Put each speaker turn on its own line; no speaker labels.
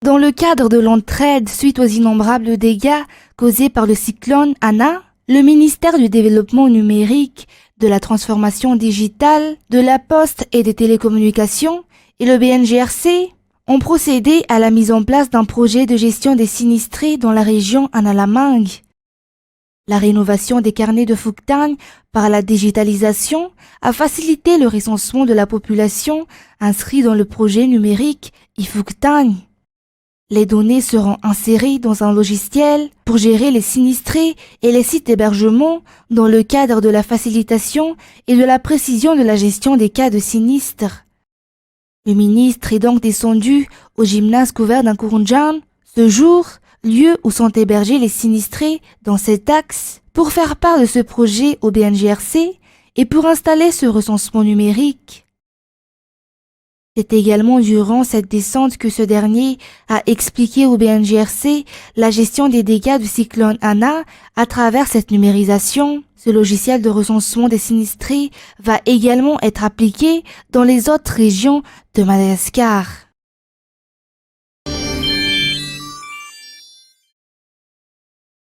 Dans le cadre de l'entraide suite aux innombrables dégâts causés par le cyclone Ana, le ministère du Développement numérique, de la transformation digitale, de la poste et des télécommunications et le BNGRC ont procédé à la mise en place d'un projet de gestion des sinistrés dans la région Analamang. La rénovation des carnets de Phuc Thanh par la digitalisation a facilité le recensement de la population inscrite dans le projet numérique iPhuc Thanh. Les données seront insérées dans un logiciel pour gérer les sinistrés et les sites d'hébergement dans le cadre de la facilitation et de la précision de la gestion des cas de sinistre. Le ministre est donc descendu au gymnase couvert d'un Kurunjan, ce jour, lieu où sont hébergés les sinistrés dans cet axe, pour faire part de ce projet au BNGRC et pour installer ce recensement numérique. C'est également durant cette descente que ce dernier a expliqué au BNGRC la gestion des dégâts du cyclone Ana à travers cette numérisation. Ce logiciel de recensement des sinistrés va également être appliqué dans les autres régions de Madagascar.